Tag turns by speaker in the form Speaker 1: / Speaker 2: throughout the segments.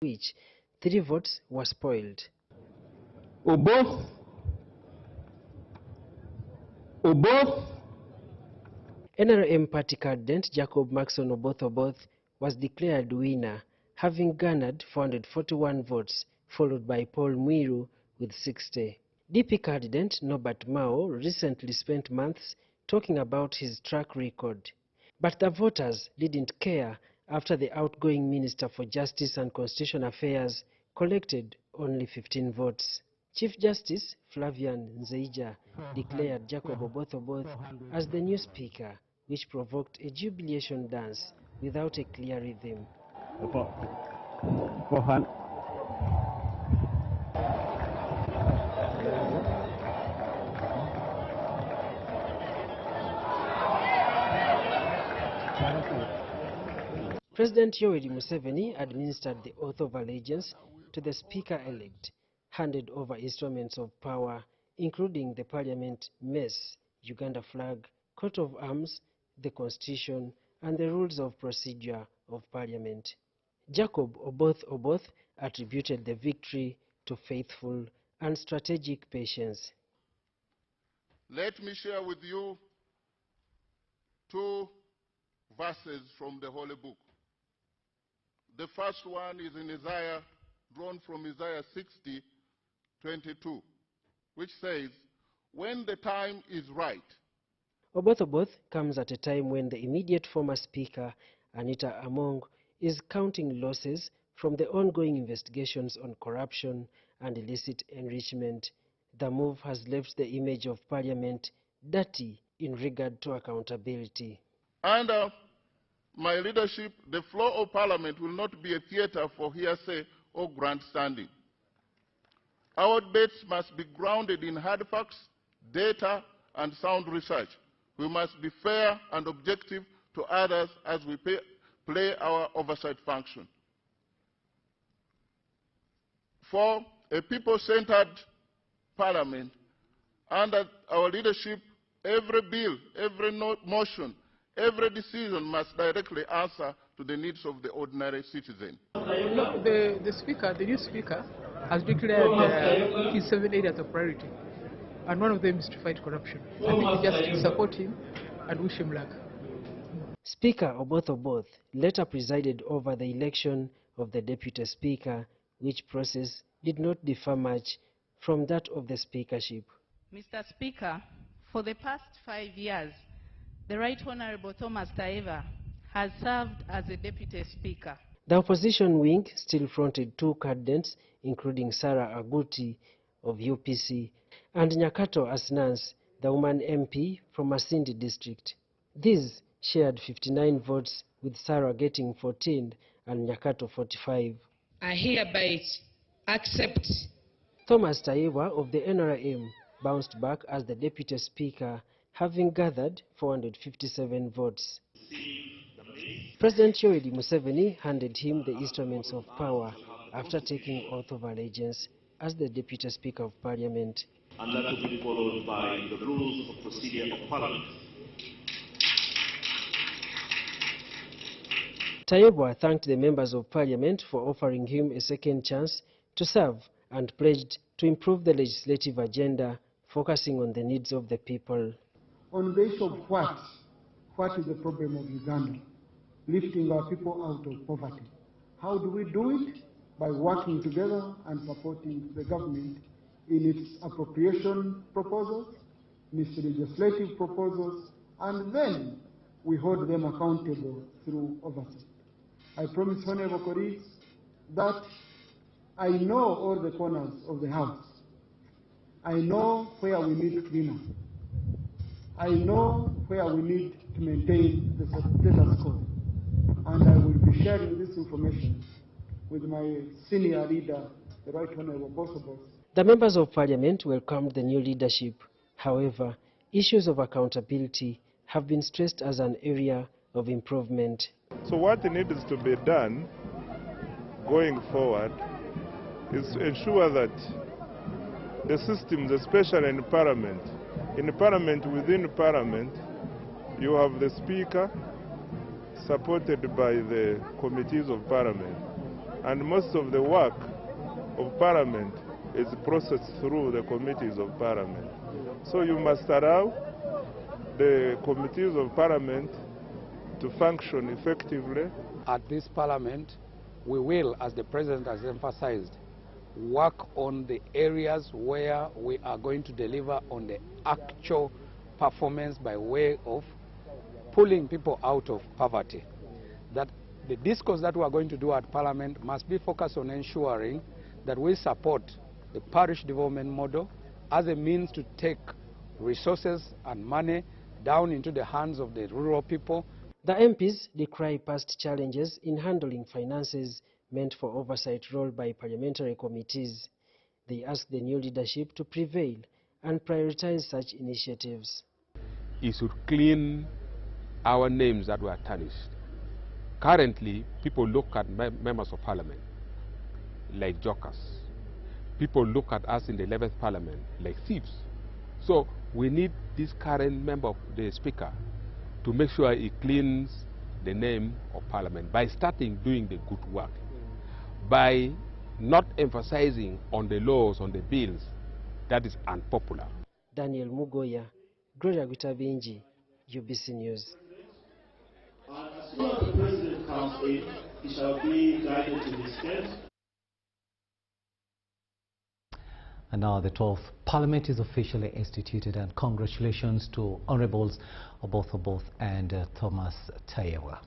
Speaker 1: which 3 votes were spoiled.
Speaker 2: Oboth.
Speaker 1: NRM party candidate Jacob Maxon Oboth was declared winner, having garnered 441 votes, followed by Paul Mwiru with 60. DP candidate Norbert Mao recently spent months talking about his track record. But the voters didn't care after the outgoing Minister for Justice and Constitutional Affairs collected only 15 votes. Chief Justice Flavian Nzeija declared Jacob Oboth as the new speaker, which provoked a jubilation dance without a clear rhythm. President Yoweri Museveni administered the oath of allegiance to the Speaker-elect, handed over instruments of power, including the Parliament Mess, Uganda flag, coat of arms, the Constitution, and the rules of procedure of Parliament. Jacob Oboth attributed the victory to faithful and strategic patience.
Speaker 3: Let me share with you 2 verses from the Holy Book. The first one is in Isaiah, drawn from Isaiah 60:22, which says, "When the time is right."
Speaker 1: Oboth comes at a time when the immediate former Speaker, Anita Among, is counting losses from the ongoing investigations on corruption and illicit enrichment. The move has left the image of Parliament dirty in regard to accountability.
Speaker 3: Under my leadership, the floor of Parliament will not be a theater for hearsay or grandstanding. Our debates must be grounded in hard facts, data, and sound research. We must be fair and objective to others as we play our oversight function. For a people-centered Parliament, under our leadership, every bill, every motion, every decision must directly answer to the needs of the ordinary citizen.
Speaker 4: The speaker, the new speaker, has declared his 7 areas of priority, and one of them is to fight corruption. I think we just support him and wish him luck.
Speaker 1: Speaker Oboth later presided over the election of the Deputy Speaker, which process did not differ much from that of the speakership.
Speaker 5: Mr. Speaker, for the past 5 years, the Right Honourable Thomas Taiva has served as a Deputy Speaker.
Speaker 1: The opposition wing still fronted 2 candidates, including Sarah Aguti of UPC and Nyakato Asnans, the woman MP from Masindi district. These shared 59 votes, with Sarah getting 14 and Nyakato 45.
Speaker 6: I hereby accept.
Speaker 1: Thomas Taiva of the NRM bounced back as the Deputy Speaker, having gathered 457 votes. President Yoweri Museveni handed him the instruments of power after taking oath of allegiance as the Deputy Speaker of Parliament.
Speaker 7: And that will be followed by the rules of procedure of Parliament.
Speaker 1: Taiva thanked the members of Parliament for offering him a second chance to serve and pledged to improve the legislative agenda, focusing on the needs of the people.
Speaker 8: On the issue of what is the problem of Uganda? Lifting our people out of poverty. How do we do it? By working together and supporting the government in its appropriation proposals, in its legislative proposals, and then we hold them accountable through oversight. I promise, honorable colleagues, that I know all the corners of the house. I know where we need cleanup. I know where we need to maintain the status quo. And I will be sharing this information with my senior leader, the Right Honourable Oboth.
Speaker 1: The members of Parliament welcomed the new leadership. However, issues of accountability have been stressed as an area of improvement.
Speaker 9: So what needs to be done going forward is to ensure that the systems, especially in Parliament, within Parliament, you have the Speaker supported by the committees of Parliament. and most of the work of Parliament is processed through the committees of Parliament. So you must allow the committees of Parliament to function effectively.
Speaker 10: At this Parliament, we will, as the President has emphasized, work on the areas where we are going to deliver on the actual performance by way of pulling people out of poverty. That the discourse that we are going to do at Parliament must be focused on ensuring that we support the parish development model as a means to take resources and money down into the hands of the rural people.
Speaker 1: The MPs decry past challenges in handling finances meant for oversight role by parliamentary committees. They ask the new leadership to prevail and prioritize such initiatives.
Speaker 11: It should clean our names that were tarnished. Currently, people look at members of parliament like jokers. People look at us in the 11th parliament like thieves. So we need this current member of the speaker to make sure he cleans the name of parliament by starting doing the good work, by not emphasizing on the laws, on the bills. That is unpopular.
Speaker 1: Daniel Mugoya, Gloria Gutabinji, UBC News.
Speaker 7: As soon as the President comes in, he shall be guided to his tent.
Speaker 12: And now the 12th Parliament is officially instituted, and congratulations to Honourables Oboth and Thomas Tayewa.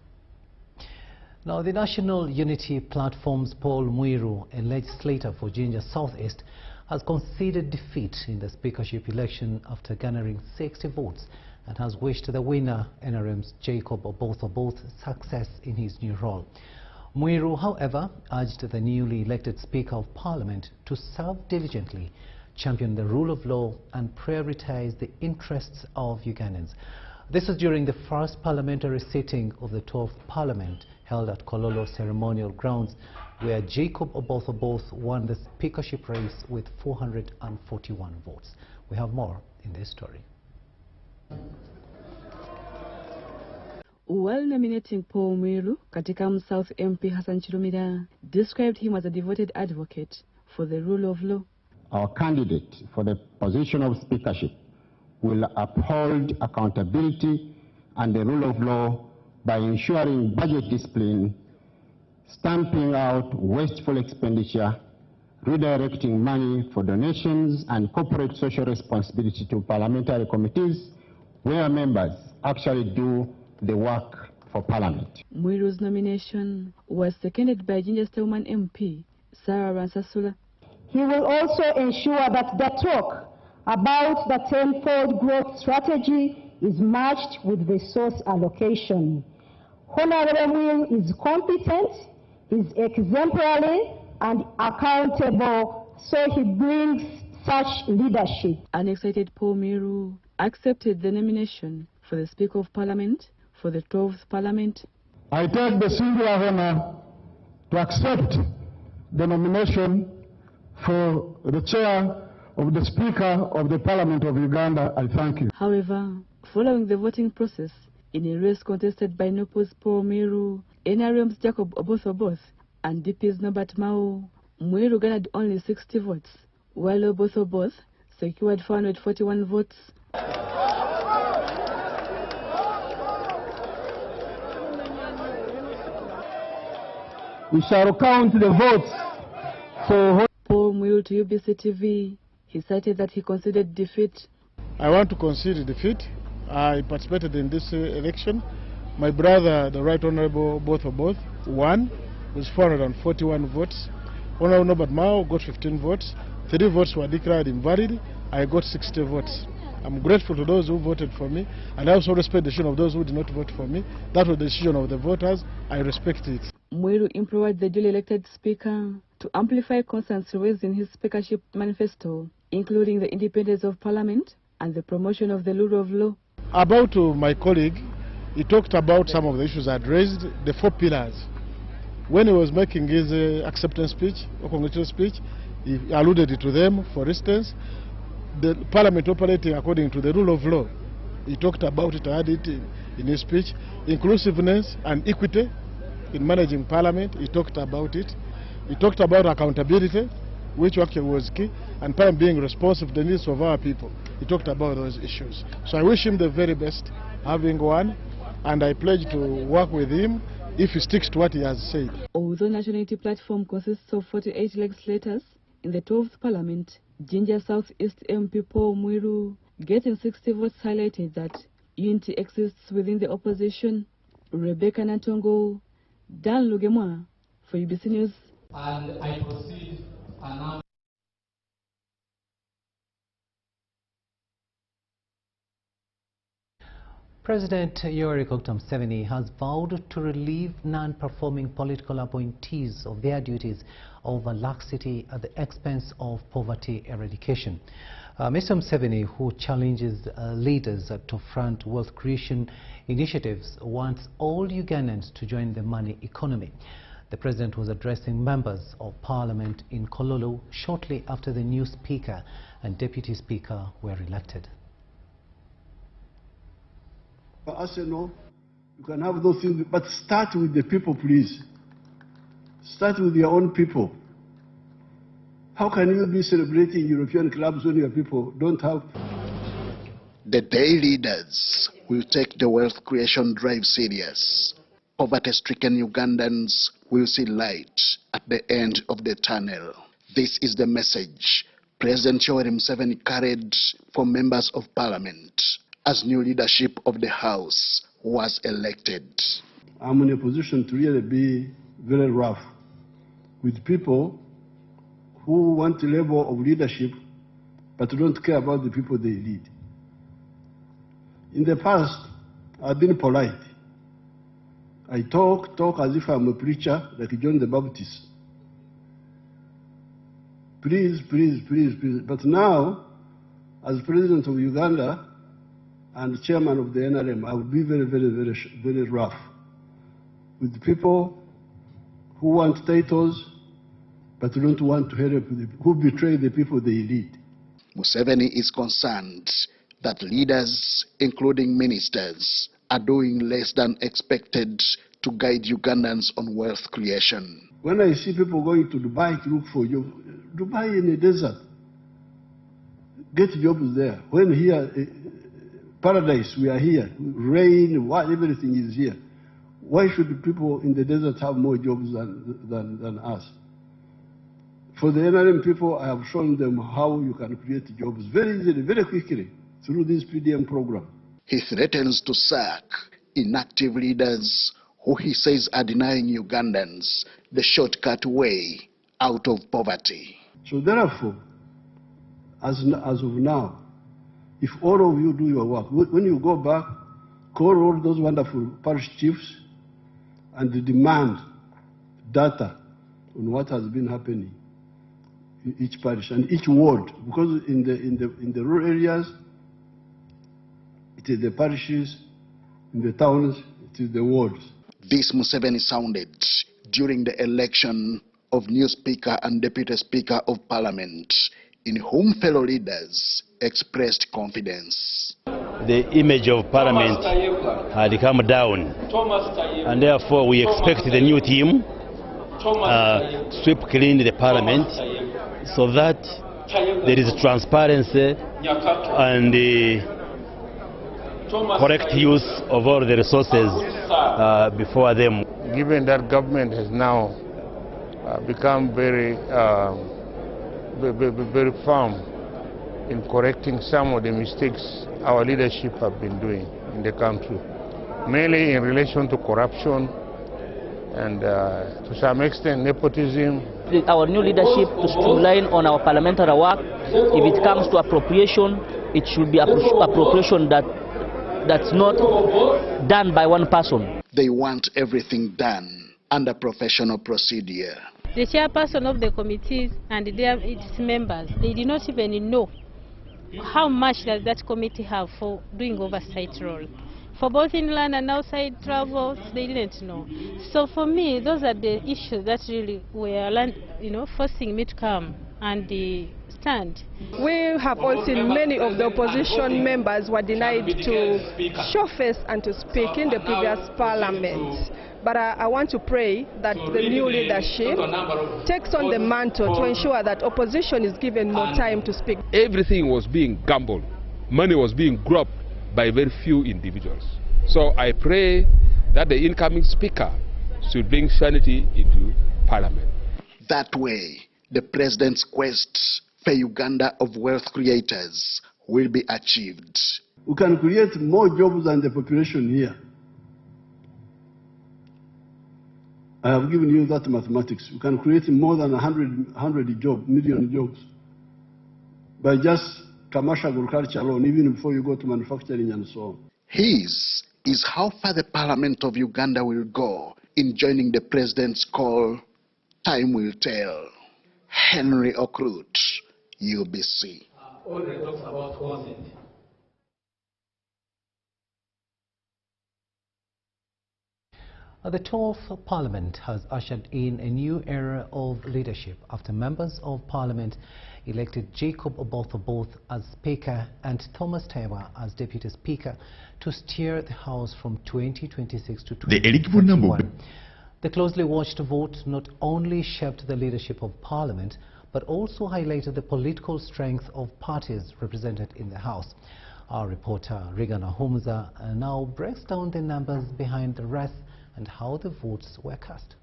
Speaker 12: Now the National Unity Platform's Paul Muiru, a legislator for Jinja South East, has conceded defeat in the speakership election after garnering 60 votes and has wished the winner, NRM's Jacob Oboth, success in his new role. Muiru, however, urged the newly elected Speaker of Parliament to serve diligently, champion the rule of law and prioritize the interests of Ugandans. This was during the first parliamentary sitting of the 12th Parliament held at Kololo Ceremonial Grounds, where Jacob Oboth won the speakership race with 441 votes. We have more in this story.
Speaker 13: While nominating Paul Muiru, Katikam South MP Hassan Chirumira described him as a devoted advocate for the rule of law.
Speaker 14: Our candidate for the position of speakership will uphold accountability and the rule of law by ensuring budget discipline, stamping out wasteful expenditure, redirecting money for donations and corporate social responsibility to parliamentary committees where members actually do the work for Parliament.
Speaker 13: Muiru's nomination was seconded by Jinja Stillman MP Sarah Ransasula.
Speaker 15: He will also ensure that the talk about the tenfold growth strategy is matched with resource allocation. Honorable Muiru is competent, is exemplary and accountable, so he brings such leadership.
Speaker 13: An excited Paul Muiru accepted the nomination for the Speaker of Parliament for the 12th Parliament.
Speaker 8: I take the singular honor to accept the nomination for the chair of the Speaker of the Parliament of Uganda. I thank you.
Speaker 13: However, following the voting process, in a race contested by NUPU's Paul Muiru, NRM's Jacob Oboth and DP's Norbert Mao, Muiru garnered only 60 votes, while Oboth secured 441 votes.
Speaker 8: We shall count the votes for
Speaker 13: Paul Muiru to UBC TV. He cited that he conceded defeat.
Speaker 8: I want to concede defeat. I participated in this election. My brother, the Right Honourable Oboth, won with 441 votes. Honourable Norbert Mao got 15 votes. 3 votes were declared invalid. I got 60 votes. I'm grateful to those who voted for me, and I also respect the decision of those who did not vote for me. That was the decision of the voters. I respect it.
Speaker 13: Muiru implored the duly elected Speaker to amplify concerns raised in his speakership manifesto, including the independence of Parliament and the promotion of the rule of law.
Speaker 8: About my colleague, he talked about some of the issues I had raised, the 4 pillars. When he was making his acceptance speech or congratulatory speech, he alluded to them. For instance, the Parliament operating according to the rule of law. He talked about it, I had it in his speech. Inclusiveness and equity in managing Parliament, he talked about it.
Speaker 16: He talked about accountability, which actually was key, and time being responsive to the needs of our people. He talked about those issues. So I wish him the very best, having won, and I pledge to work with him if he sticks to what he has said.
Speaker 13: Although National Unity Platform consists of 48 legislators, in the 12th Parliament, Ginger South East MP Paul Mwiru, getting 60 votes, highlighted that unity exists within the opposition. Rebecca Nantongo, Dan Lugemwa, for UBC News.
Speaker 17: And I proceed announce.
Speaker 12: President Yoweri Museveni has vowed to relieve non-performing political appointees of their duties over laxity at the expense of poverty eradication. Mr. Museveni, who challenges leaders to front wealth creation initiatives, wants all Ugandans to join the money economy. The president was addressing members of parliament in Kololo shortly after the new speaker and deputy speaker were elected.
Speaker 8: I said, no, you can have those things, but start with the people, please. Start with your own people. How can you be celebrating European clubs when your people don't have?
Speaker 18: The day leaders will take the wealth creation drive serious. Poverty-stricken Ugandans will see light at the end of the tunnel. This is the message President Yoweri Museveni carried for members of parliament as new leadership of the House was elected.
Speaker 8: I'm in a position to really be very rough with people who want a level of leadership but don't care about the people they lead. In the past, I've been polite. I talk as if I'm a preacher, like John the Baptist. Please, please, please, please. But now, as president of Uganda and chairman of the NRM, I will be very, very, very, very rough with people who want titles but don't want to help, who betray the people they lead.
Speaker 18: Museveni is concerned that leaders, including ministers, are doing less than expected to guide Ugandans on wealth creation.
Speaker 8: When I see people going to Dubai to look for jobs, Dubai in the desert, get jobs there. When here, paradise, we are here, rain, everything is here. Why should people in the desert have more jobs than us? For the NRM people, I have shown them how you can create jobs very easily, very quickly, through this PDM program.
Speaker 18: He threatens to sack inactive leaders who he says are denying Ugandans the shortcut way out of poverty.
Speaker 8: So therefore, as of now, if all of you do your work, when you go back, call all those wonderful parish chiefs and demand data on what has been happening in each parish and each ward, because in the rural areas, it is the parishes, in the towns, it is the wards.
Speaker 18: This Museveni sounded during the election of new Speaker and Deputy Speaker of Parliament, in whom fellow leaders expressed confidence.
Speaker 19: The image of Parliament had come down, and therefore we expect the new team sweep clean the Parliament so that there is transparency and correct use of all the resources before them.
Speaker 20: Given that government has now become very firm in correcting some of the mistakes our leadership have been doing in the country, mainly in relation to corruption and to some extent nepotism.
Speaker 21: Our new leadership to streamline on our parliamentary work. If it comes to appropriation, it should be appropriation that's not done by one person.
Speaker 18: They want everything done under professional procedure.
Speaker 22: The chairperson of the committees and its members, they did not even know how much does that committee have for doing oversight role. For both inland and outside travels, they didn't know. So for me, those are the issues that really were, forcing me to come and stand.
Speaker 23: We have all seen many of the opposition members were denied to show face and to speak in the previous parliament. But I want to pray that the new leadership takes on the mantle to ensure that opposition is given more time to speak.
Speaker 11: Everything was being gambled. Money was being grabbed by very few individuals. So I pray that the incoming speaker should bring sanity into parliament.
Speaker 18: That way, the president's quest for Uganda of wealth creators will be achieved.
Speaker 2: We can create more jobs than the population here. I have given you that mathematics. We can create more than 100 jobs, million jobs, by just commercial agriculture alone, even before you go to manufacturing and so on.
Speaker 18: His is how far the Parliament of Uganda will go in joining the president's call. Time will tell. Henry Okrut, UBC.
Speaker 17: All the talks about consent.
Speaker 12: The 12th Parliament has ushered in a new era of leadership after members of Parliament elected Jacob Oboth as Speaker and Thomas Tayewa as Deputy Speaker to steer the House from 2026 to 2021. The closely watched vote not only shaped the leadership of Parliament but also highlighted the political strength of parties represented in the House. Our reporter Rigana Humza now breaks down the numbers behind the race and how the votes were cast.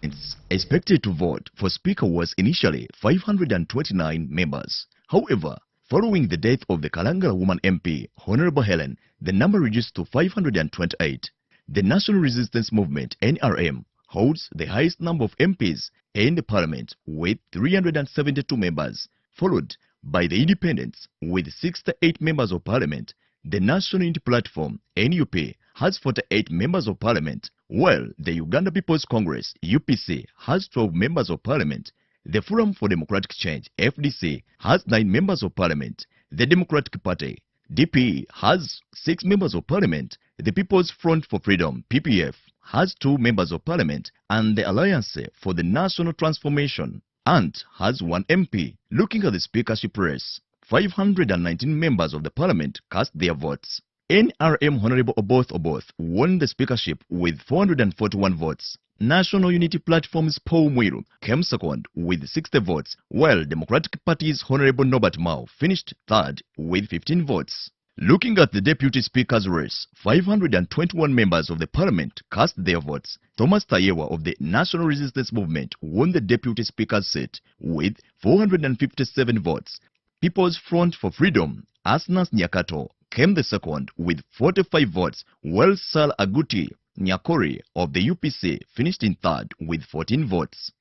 Speaker 3: It's expected to vote for Speaker was initially 529 members. However, following the death of the Kalangala woman MP, Honorable Helen, the number reduced to 528. The National Resistance Movement, NRM, holds the highest number of MPs in the Parliament with 372 members, followed by the Independents with 68 members of Parliament. The National Unity Platform, NUP, has 48 members of Parliament, while the Uganda People's Congress, UPC, has 12 members of Parliament. The Forum for Democratic Change, FDC, has 9 members of Parliament. The Democratic Party, DP, has 6 members of Parliament. The People's Front for Freedom, PPF, has 2 members of Parliament, and the Alliance for the National Transformation, ANT, has 1 MP. Looking at the speakership race, 519 members of the Parliament cast their votes. NRM Honorable Oboth won the speakership with 441 votes. National Unity Platform's Paul Mwiru came second with 60 votes, while Democratic Party's Honorable Norbert Mao finished third with 15 votes. Looking at the Deputy Speaker's race, 521 members of the Parliament cast their votes. Thomas Tayewa of the National Resistance Movement won the Deputy Speaker's seat with 457 votes. People's Front for Freedom, Asnas Nyakato, came the second with 45 votes, while Sal Aguti Nyakori of the UPC finished in third with 14 votes.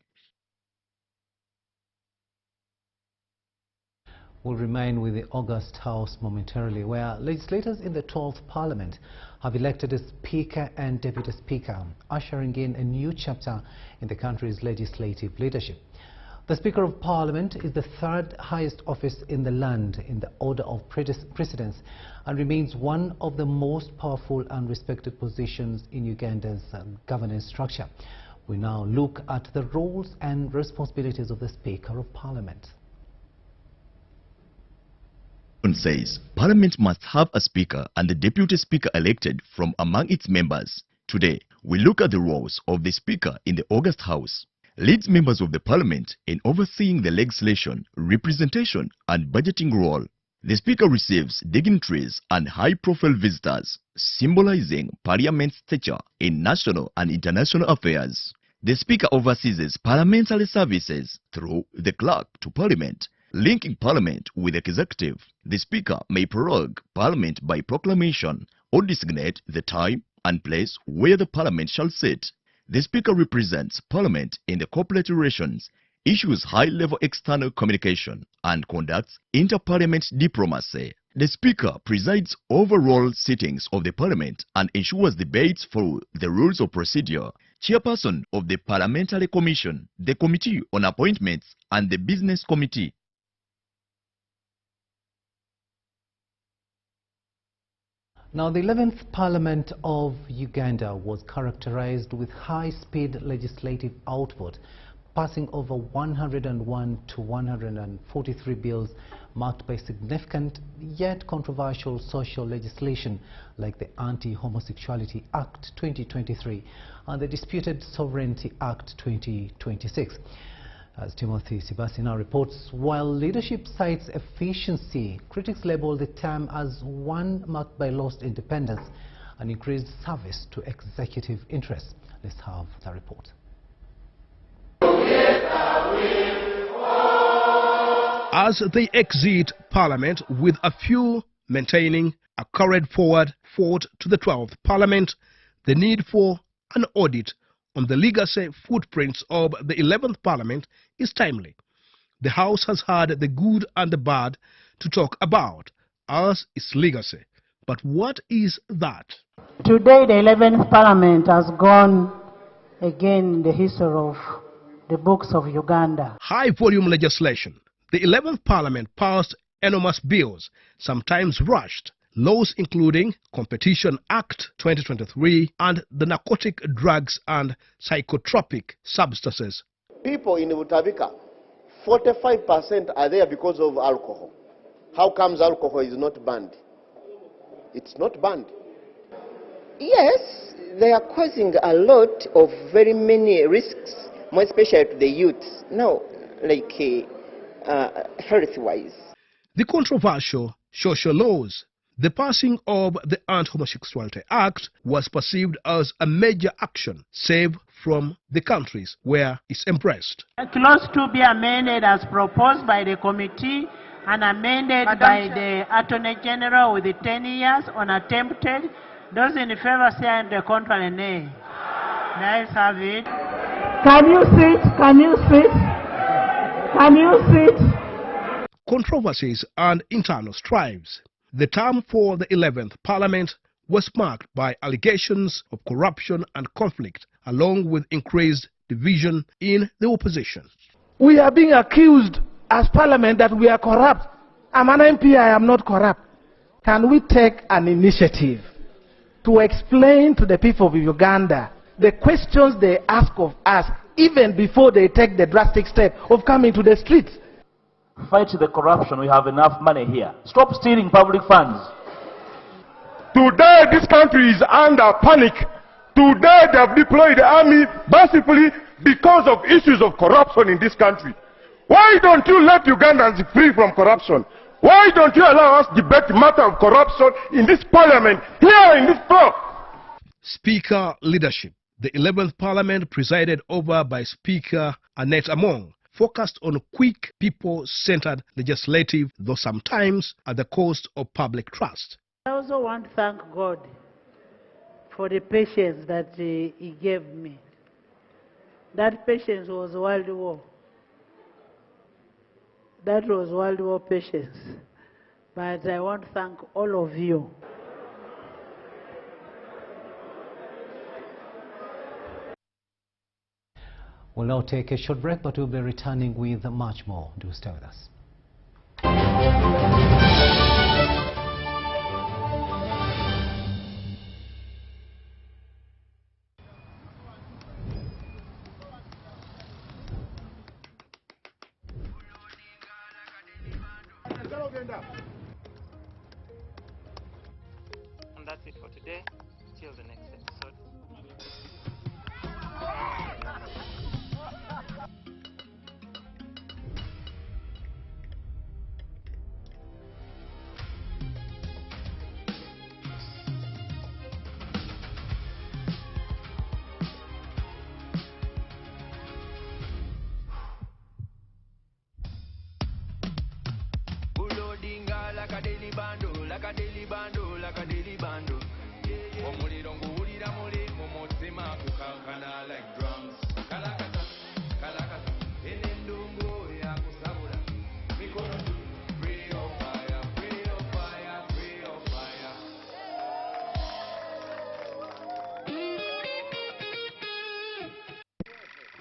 Speaker 12: We'll remain with the August House momentarily, where legislators in the 12th Parliament have elected a Speaker and Deputy Speaker, ushering in a new chapter in the country's legislative leadership. The Speaker of Parliament is the third highest office in the land in the order of precedence and remains one of the most powerful and respected positions in Uganda's governance structure. We now look at the roles and responsibilities of the Speaker of Parliament.
Speaker 3: Says Parliament must have a Speaker and the Deputy Speaker elected from among its members. Today, we look at the roles of the Speaker in the August House. Leads members of the Parliament in overseeing the legislation, representation and budgeting role. The Speaker receives dignitaries and high-profile visitors, symbolizing Parliament's stature in national and international affairs. The Speaker oversees parliamentary services through the Clerk to Parliament, linking Parliament with the Executive. The Speaker may prorogue Parliament by proclamation or designate the time and place where the Parliament shall sit. The Speaker represents Parliament in the corporate relations, issues high-level external communication, and conducts inter-parliament diplomacy. The Speaker presides over all sittings of the Parliament and ensures debates follow the rules of procedure. Chairperson of the Parliamentary Commission, the Committee on Appointments, and the Business Committee.
Speaker 12: Now, the 11th Parliament of Uganda was characterized with high-speed legislative output, passing over 101 to 143 bills marked by significant yet controversial social legislation like the Anti-Homosexuality Act 2023 and the Disputed Sovereignty Act 2026. As Timothy Sebastian reports, while leadership cites efficiency, critics label the term as one marked by lost independence and increased service to executive interests. Let's have the report.
Speaker 4: As they exit Parliament, with a few maintaining a carried forward fought to the 12th Parliament, the need for an audit on the legacy footprints of the 11th Parliament is timely. The House has had the good and the bad to talk about as its legacy. But what is that?
Speaker 5: Today, the 11th Parliament has gone again in the history of the books of Uganda.
Speaker 4: High-volume legislation. The 11th Parliament passed enormous bills, sometimes rushed. Laws including Competition Act 2023 and the Narcotic Drugs and Psychotropic Substances.
Speaker 6: People in Butavika, 45% are there because of alcohol. How comes alcohol is not banned? It's not banned.
Speaker 24: Yes, they are causing a lot of very many risks, more especially to the youth. Now, like health-wise.
Speaker 4: The controversial social laws. The passing of the Anti-Homosexuality Act was perceived as a major action, save from the countries where it's embraced.
Speaker 5: Clause 2 be amended as proposed by the committee and amended by the Attorney General with the 10 years unattempted. Those in favor say and the contrary nay. Nice have it. Can you sit? Can you sit? Can you sit?
Speaker 4: Controversies and internal strifes. The term for the 11th Parliament was marked by allegations of corruption and conflict, along with increased division in the opposition.
Speaker 25: We are being accused as Parliament that we are corrupt. I'm an MP, I am not corrupt. Can we take an initiative to explain to the people of Uganda the questions they ask of us even before they take the drastic step of coming to the streets?
Speaker 26: Fight the corruption, we have enough money here. Stop stealing public funds.
Speaker 27: Today this country is under panic. Today they have deployed the army basically because of issues of corruption in this country. Why don't you let Ugandans free from corruption? Why don't you allow us debate the matter of corruption in this Parliament, here in this floor?
Speaker 4: Speaker leadership. The 11th Parliament, presided over by Speaker Annette Among, focused on quick, people-centered legislative, though sometimes at the cost of public trust.
Speaker 5: I also want to thank God for the patience that He gave me. That patience was World War. That was World War patience. But I want to thank all of you.
Speaker 12: We'll now take a short break, but we'll be returning with much more. Do stay with us.
Speaker 28: And that's it for today. Till the next episode.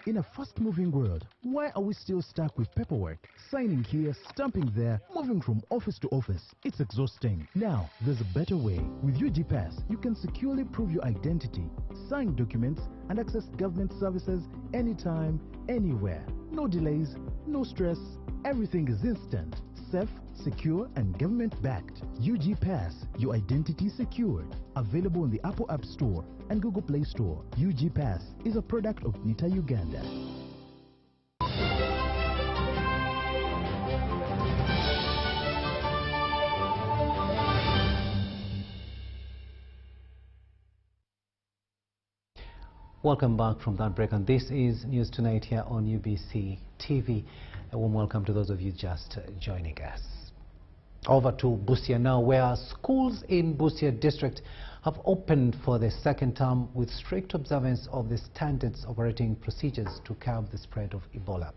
Speaker 29: In a fast-moving world, why are we still stuck with paperwork? Signing here, stamping there, moving from office to office. It's exhausting. Now, there's a better way. With UGPass, you can securely prove your identity, sign documents, and access government services anytime, anywhere. No delays, no stress. Everything is instant, safe, secure, and government-backed. UG Pass, your identity secured. Available in the Apple App Store and Google Play Store. UG Pass is a product of NITA Uganda.
Speaker 12: Welcome back from that break, and this is News Tonight here on UBC TV. A warm welcome to those of you just joining us. Over to Busia now, where schools in Busia district have opened for the second term with strict observance of the standards operating procedures to curb the spread of Ebola.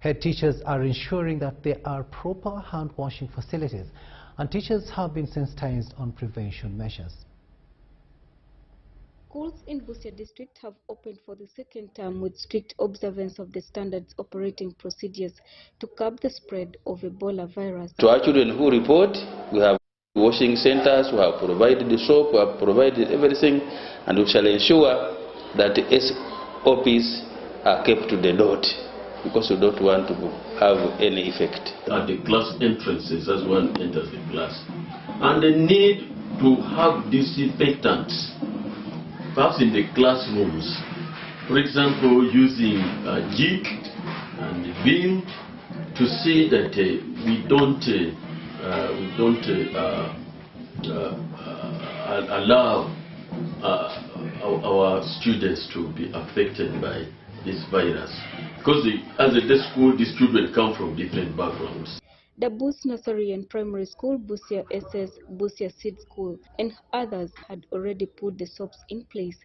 Speaker 12: Head teachers are ensuring that there are proper hand washing facilities, and teachers have been sensitized on prevention measures.
Speaker 1: Schools in Busia district have opened for the second term with strict observance of the standards operating procedures to curb the spread of Ebola virus.
Speaker 7: To our children who report, we have washing centers, we have provided the soap, we have provided everything, and we shall ensure that the SOPs are kept to the dot, because we don't want to have any effect.
Speaker 8: At the class entrances as one enters the class, and the need to have disinfectants, perhaps in the classrooms, for example, using jig and vim to see that we don't allow our students to be affected by this virus, because as a school, these children come from different backgrounds.
Speaker 1: The Bus Nursery and Primary School, Busia SS, Busia Seed School, and others had already put the soaps in place.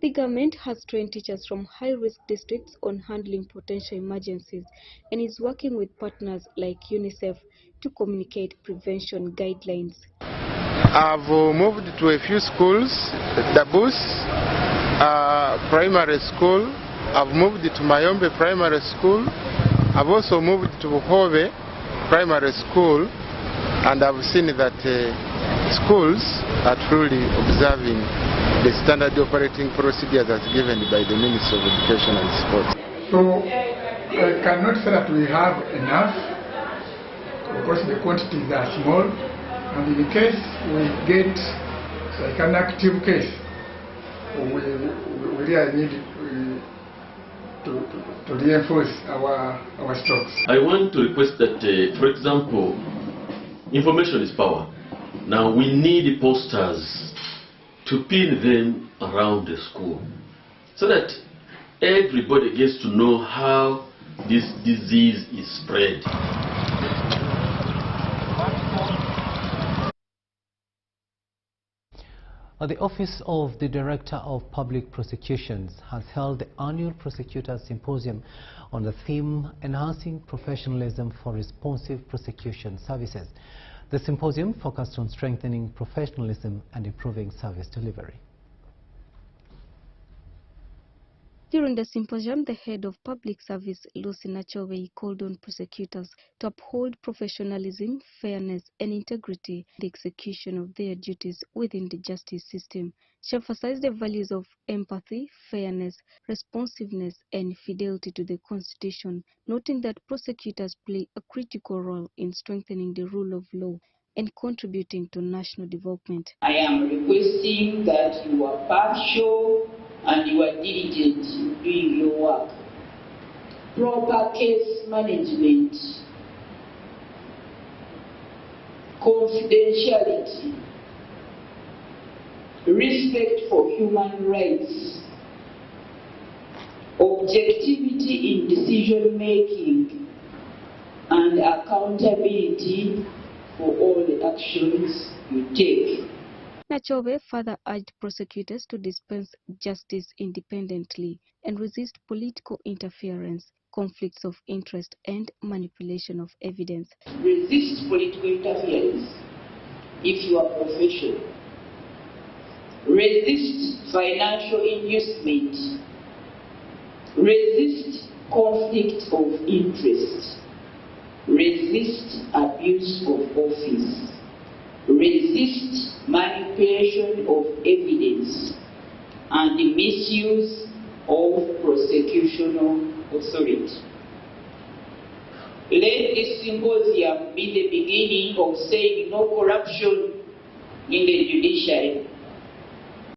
Speaker 1: The government has trained teachers from high-risk districts on handling potential emergencies and is working with partners like UNICEF to communicate prevention guidelines.
Speaker 9: I've moved to a few schools, the Bus Primary School. I've moved to Mayombe Primary School. I've also moved to Hove Primary School, and I've seen that schools are truly observing the standard operating procedures as given by the Ministry of Education and Sport.
Speaker 10: So I cannot say that we have enough, because the quantities are small. And in case we get like an active case, we really need to reinforce our stocks.
Speaker 8: I want to request that, for example, information is power. Now we need posters to pin them around the school so that everybody gets to know how this disease is spread.
Speaker 12: The Office of the Director of Public Prosecutions has held the annual Prosecutors Symposium on the theme Enhancing Professionalism for Responsive Prosecution Services. The symposium focused on strengthening professionalism and improving service delivery.
Speaker 1: During the symposium, the head of public service, Lucy Nachove, called on prosecutors to uphold professionalism, fairness, and integrity in the execution of their duties within the justice system. She emphasized the values of empathy, fairness, responsiveness, and fidelity to the Constitution, noting that prosecutors play a critical role in strengthening the rule of law and contributing to national development.
Speaker 13: I am requesting that you are partial and you are diligent in doing your work. Proper case management, confidentiality, respect for human rights, objectivity in decision making, and accountability for all the actions you take.
Speaker 1: Nachove further urged prosecutors to dispense justice independently and resist political interference, conflicts of interest, and manipulation of evidence.
Speaker 13: Resist political interference if you are professional. Resist financial inducement. Resist conflict of interest. resist abuse of office, resist manipulation of evidence, and the misuse of prosecutional authority. Let this symposium be the beginning of saying no corruption in the judiciary.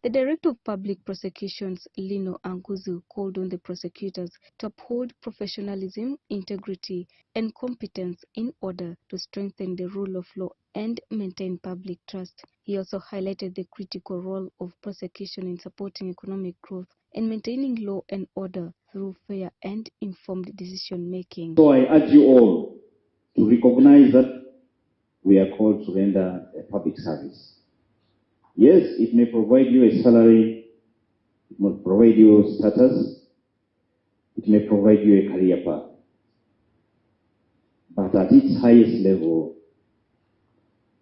Speaker 1: The Director of Public Prosecutions, Lino Anguzu, called on the prosecutors to uphold professionalism, integrity, and competence in order to strengthen the rule of law and maintain public trust. He also highlighted the critical role of prosecution in supporting economic growth and maintaining law and order through fair and informed decision-making.
Speaker 11: So I urge you all to recognize that we are called to render a public service. Yes, it may provide you a salary, it may provide you status, it may provide you a career path. But at its highest level,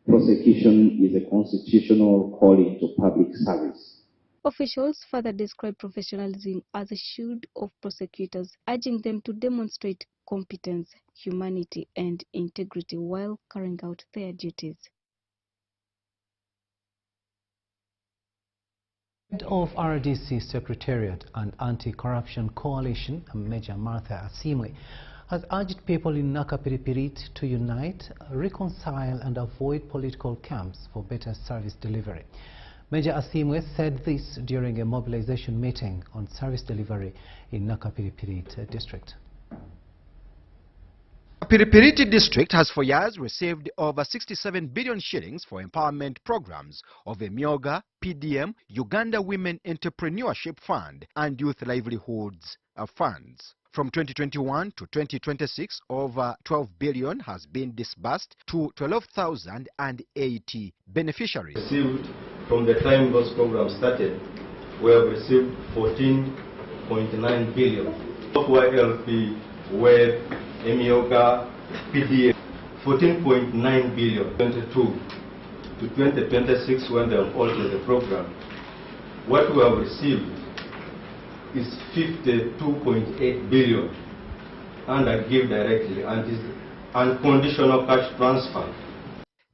Speaker 11: prosecution is a constitutional calling to public service.
Speaker 1: Officials further described professionalism as a shield of prosecutors, urging them to demonstrate competence, humanity, and integrity while carrying out their duties.
Speaker 12: Head of RDC Secretariat and Anti-Corruption Coalition, Major Martha Asimwe, has urged people in Nakapiripirit to unite, reconcile and avoid political camps for better service delivery. Major Asimwe said this during a mobilization meeting on service delivery in Nakapiripirit district.
Speaker 14: Piripiriti district has for years received over 67 billion shillings for empowerment programs of the Myoga, PDM, Uganda Women Entrepreneurship Fund and Youth Livelihoods funds. From 2021 to 2026, over 12 billion has been disbursed to 12,080 beneficiaries.
Speaker 15: Received from the time those programs started, we have received 14.9 billion. YLP, WEB, Emioga, PDA, 14.9 billion, 22 to 2026 when they have altered the program. What we have received is 52.8 billion under Give Directly and is unconditional cash transfer.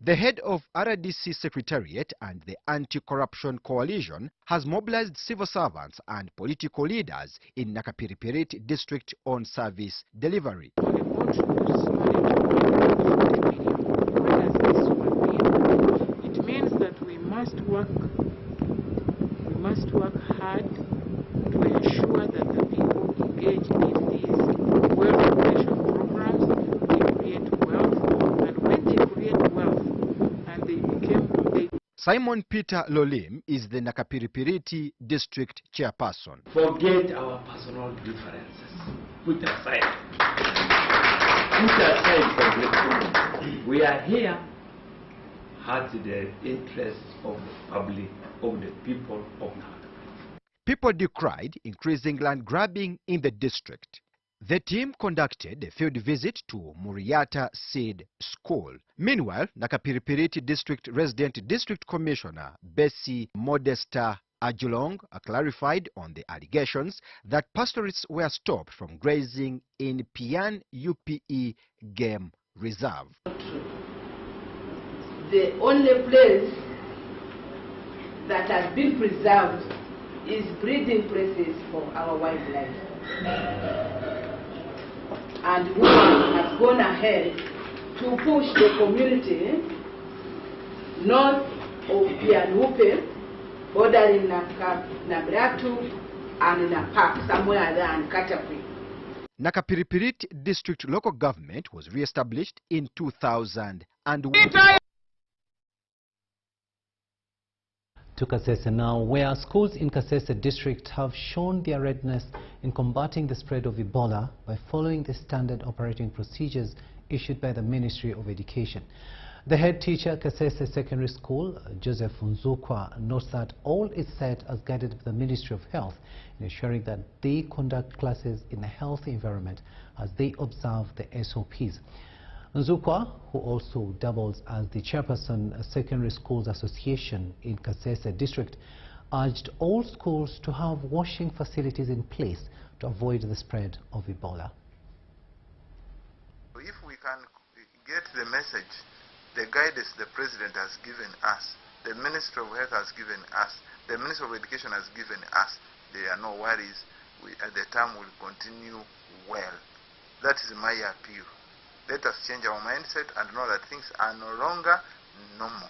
Speaker 14: The head of RDC Secretariat and the Anti-Corruption Coalition has mobilized civil servants and political leaders in Nakapiripirit district on service delivery.
Speaker 16: It means that we must work hard to ensure that the people engaged in these wealth creation programs, they create wealth, and when they create wealth and
Speaker 14: Simon Peter Lolim is the Nakapiripiriti district chairperson.
Speaker 19: Forget our personal differences. Put aside. Put aside for we are here at the interests of the public, of the people of Nakapiripiriti.
Speaker 14: People decried increasing land grabbing in the district. The team conducted a field visit to Muriata Seed School. Meanwhile, Nakapiripiriti District Resident District Commissioner Bessie Modesta Ajulong clarified on the allegations that pastoralists were stopped from grazing in Pian UPE Game Reserve.
Speaker 20: The only place that has been preserved is breeding places for our wildlife. And women has gone ahead to push the community north of Pianupe, bordering Nabratu and Napak, somewhere there in Katapui.
Speaker 14: Nakapiripirit District Local Government was re-established in 2001.
Speaker 12: To Kasese now, where schools in Kasese district have shown their readiness in combating the spread of Ebola by following the standard operating procedures issued by the Ministry of Education. The head teacher at Kasese Secondary School, Joseph Nzukwa, notes that all is set as guided by the Ministry of Health in ensuring that they conduct classes in a healthy environment as they observe the SOPs. Nzukwa, who also doubles as the chairperson of Secondary Schools Association in Kasese District, urged all schools to have washing facilities in place to avoid the spread of Ebola.
Speaker 21: If we can
Speaker 9: get the message, the guidance the President has given us, the Minister of Health has given us, the Minister of Education has given us. There are no worries. The term will continue well. That is my appeal. Let us change our mindset and know that things are no longer normal.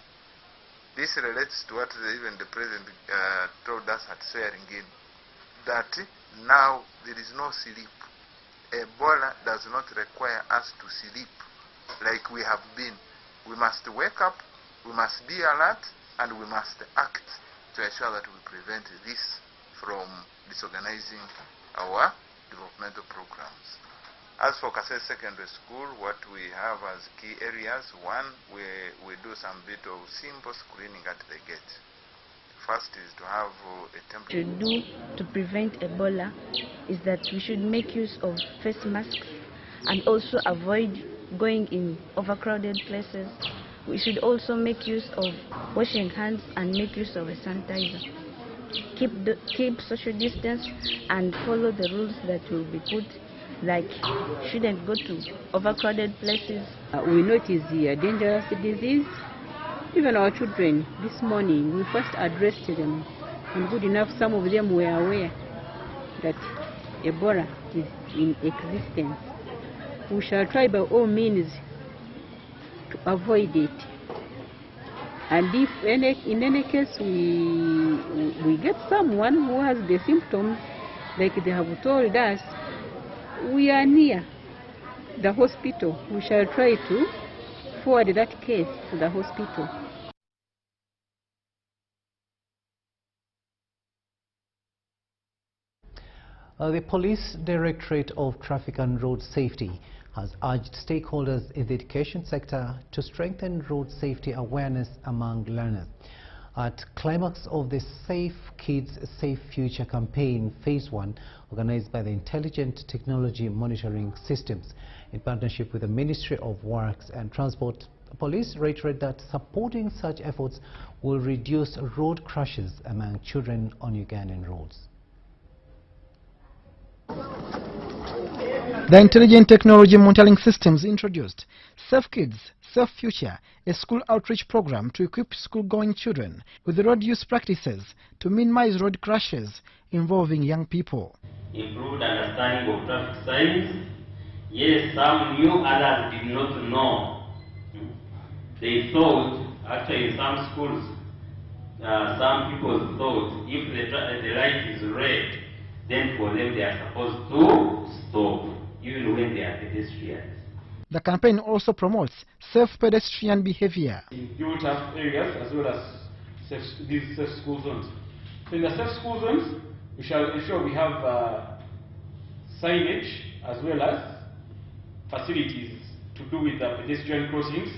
Speaker 9: This relates to what even the President told us at swearing in, that now there is no sleep. Ebola does not require us to sleep like we have been. We must wake up, we must be alert, and we must act to ensure that we prevent this from disorganizing our developmental programs. As for Kasese Secondary School, what we have as key areas, one, we do some bit of simple screening at the gate. First is to have a template.
Speaker 1: Should do to prevent Ebola is that we should make use of face masks and also avoid going in overcrowded places. We should also make use of washing hands and make use of a sanitizer. Keep social distance and follow the rules that will be put, like shouldn't go to overcrowded places.
Speaker 2: We know it is a dangerous disease. Even our children, this morning, we first addressed them, and good enough, some of them were aware that Ebola is in existence. We shall try by all means to avoid it. And if in any case we get someone who has the symptoms, like they have told us, we are near the hospital. We shall try to forward that case to the hospital.
Speaker 12: The Police Directorate of Traffic and Road Safety has urged stakeholders in the education sector to strengthen road safety awareness among learners. At climax of the Safe Kids, Safe Future campaign, Phase 1, organized by the Intelligent Technology Monitoring Systems in partnership with the Ministry of Works and Transport, police reiterate that supporting such efforts will reduce road crashes among children on Ugandan roads.
Speaker 3: The Intelligent Technology Monitoring Systems introduced Safe Kids, Safe Future, a school outreach program to equip school-going children with road use practices to minimize road crashes involving young people.
Speaker 6: Improved understanding of traffic signs. Yes, some knew, others did not know. They thought, actually in some schools, some people thought if the light is red, then for them they are supposed to stop, even when they are pedestrians.
Speaker 3: The campaign also promotes safe pedestrian behavior.
Speaker 17: In built-up areas as well as these safe school zones. So in the safe school zones, we shall ensure we have signage as well as facilities to do with the pedestrian crossings.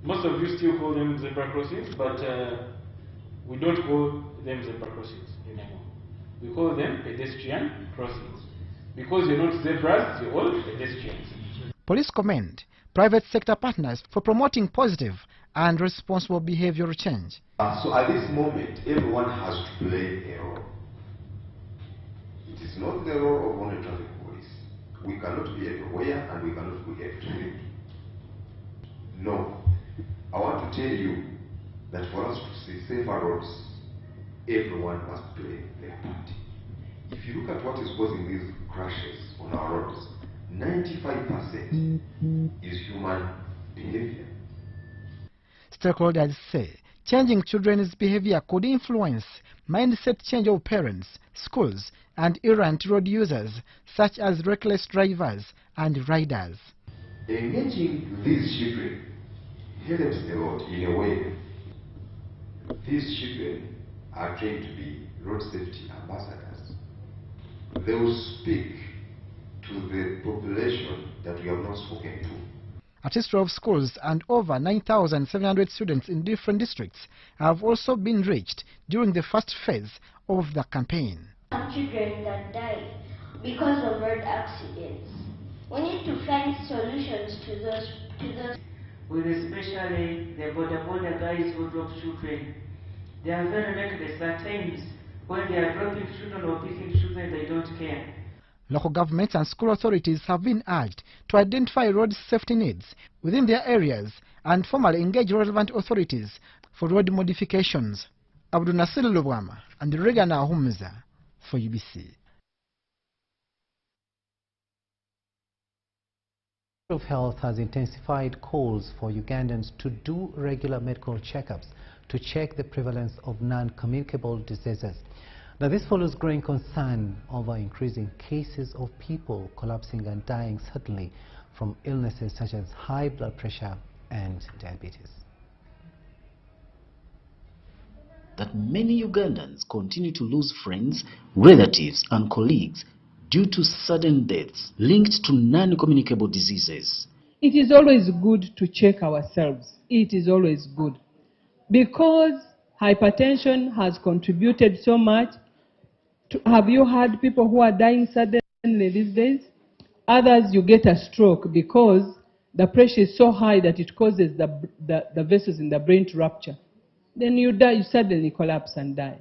Speaker 17: Most of you still call them zebra crossings, but we don't call them zebra crossings anymore. We call them pedestrian crossings. Because you're not zebras, you're all pedestrians.
Speaker 3: Police commend private sector partners for promoting positive and responsible behavioral change.
Speaker 18: So at this moment, everyone has to play a role. It is not the role of only traffic police. We cannot be everywhere and we cannot be everywhere. No. I want to tell you that for us to see safer roads, everyone must play their part. If you look at what is causing these crashes on our roads, 95% is human behavior.
Speaker 3: Stakeholders say changing children's behavior could influence mindset change of parents, schools, and errant road users, such as reckless drivers and riders.
Speaker 18: Engaging these children helps a lot in a way. These children are trained to be road safety ambassadors. They will speak to the population that we have not spoken to.
Speaker 3: At least 12 schools and over 9,700 students in different districts have also been reached during the first phase of the campaign.
Speaker 21: Some children that die because of road accidents. We need to find solutions to those.
Speaker 22: With especially the border guys who drop children. They are very reckless at times. When they are dropping children or picking children, they don't care.
Speaker 3: Local governments and school authorities have been urged to identify road safety needs within their areas and formally engage relevant authorities for road modifications. Abdul Nasir Lubwama and Regan Ahumza for UBC.
Speaker 12: The Ministry of Health has intensified calls for Ugandans to do regular medical checkups to check the prevalence of non-communicable diseases. Now, this follows growing concern over increasing cases of people collapsing and dying suddenly from illnesses such as high blood pressure and diabetes.
Speaker 4: That many Ugandans continue to lose friends, relatives and colleagues due to sudden deaths linked to non-communicable diseases.
Speaker 5: It is always good to check ourselves. It is always good. Because hypertension has contributed so much. Have you heard people who are dying suddenly these days? Others, you get a stroke because the pressure is so high that it causes the vessels in the brain to rupture. Then you die, you suddenly collapse and die.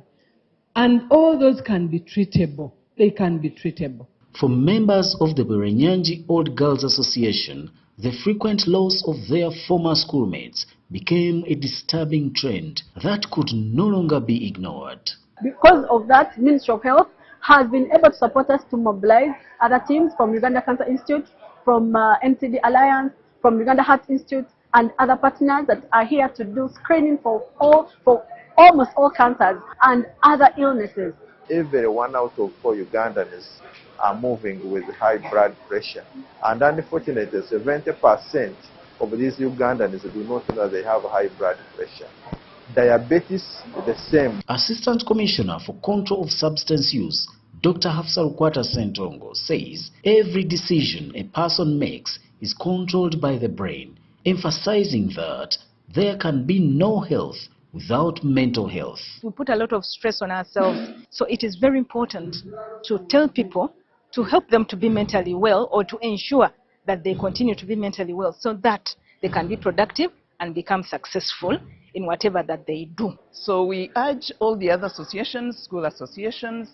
Speaker 5: And all those can be treatable. They can be treatable.
Speaker 4: For members of the Berenyanji Old Girls Association, the frequent loss of their former schoolmates became a disturbing trend that could no longer be ignored.
Speaker 23: Because of that, Ministry of Health has been able to support us to mobilize other teams from Uganda Cancer Institute, from NCD Alliance, from Uganda Heart Institute, and other partners that are here to do screening for almost all cancers and other illnesses.
Speaker 24: Every 1 out of 4 Ugandans are moving with high blood pressure, and unfortunately 70% of these Ugandans do not know they have high blood pressure. Diabetes is the same.
Speaker 4: Assistant Commissioner for Control of Substance Use, Dr. Hafsarukwata Sentongo, says every decision a person makes is controlled by the brain, emphasizing that there can be no health without mental health.
Speaker 25: We put a lot of stress on ourselves, so it is very important to tell people to help them to be mentally well, or to ensure that they continue to be mentally well so that they can be productive and become successful in whatever that they do.
Speaker 26: So we urge all the other associations, school associations,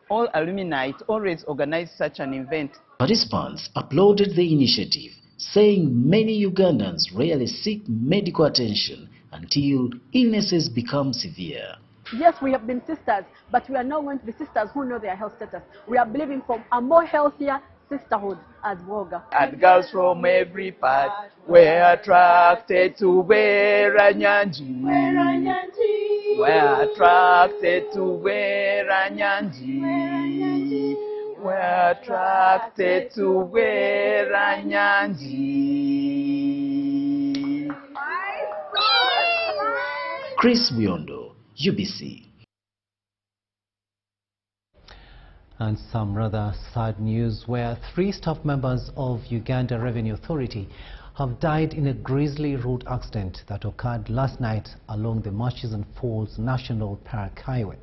Speaker 26: all alumni to always organize such an event.
Speaker 4: Participants applauded the initiative, saying many Ugandans rarely seek medical attention until illnesses become severe.
Speaker 23: Yes, we have been sisters, but we are not going to be sisters who know their health status. We are believing for a more healthier sisterhood as Woga.
Speaker 26: And girls from every part were attracted to Beranyanji. We're attracted to Beranyanji. We're attracted to Beranyanji.
Speaker 4: Chris Biondo, UBC.
Speaker 12: And some rather sad news where 3 staff members of Uganda Revenue Authority have died in a grisly road accident that occurred last night along the Murchison Falls National Park Highway.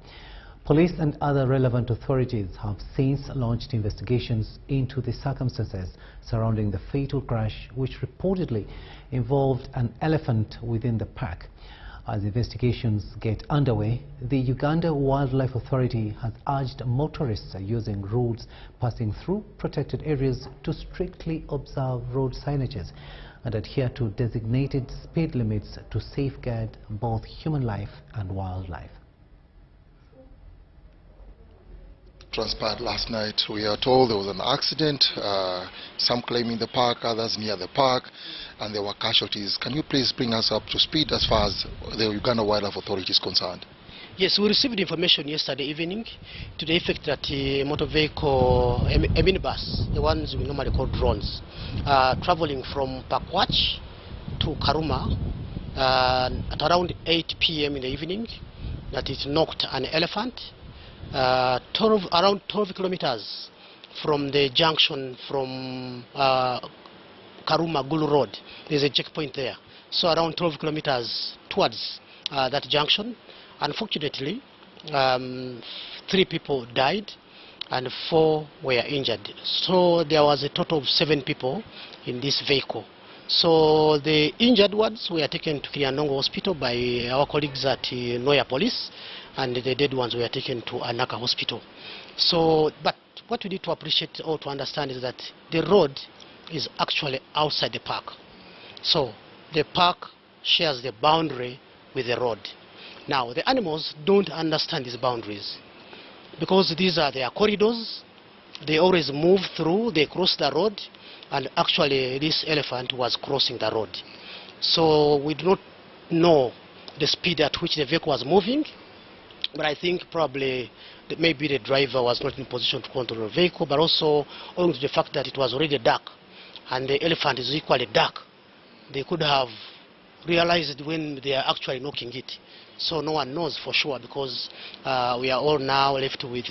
Speaker 12: Police and other relevant authorities have since launched investigations into the circumstances surrounding the fatal crash, which reportedly involved an elephant within the park. As investigations get underway, the Uganda Wildlife Authority has urged motorists using roads passing through protected areas to strictly observe road signages and adhere to designated speed limits to safeguard both human life and wildlife.
Speaker 27: Transpired last night. We are told there was an accident, some claiming the park, others near the park, and there were casualties. Can you please bring us up to speed as far as the Uganda Wildlife Authority is concerned?
Speaker 28: Yes, we received information yesterday evening to the effect that a motor vehicle, a minibus, the ones we normally call drones, traveling from Pakwach to Karuma at around 8 p.m. in the evening, that it knocked an elephant around 12 kilometers from the junction from Karuma Gulu Road. There's a checkpoint there. So around 12 kilometers towards that junction. Unfortunately, 3 people died and 4 were injured. So there was a total of 7 people in this vehicle. So the injured ones were taken to Kiijanangoma Hospital by our colleagues at Noya Police, and the dead ones were taken to Anaka Hospital. So, but what we need to appreciate or to understand is that the road is actually outside the park. So the park shares the boundary with the road. Now, the animals don't understand these boundaries because these are their corridors. They always move through, they cross the road, and actually this elephant was crossing the road. So we do not know the speed at which the vehicle was moving, but I think probably that maybe the driver was not in position to control the vehicle, but also owing to the fact that it was already dark and the elephant is equally dark, they could have realized when they are actually knocking it. So no one knows for sure because we are all now left with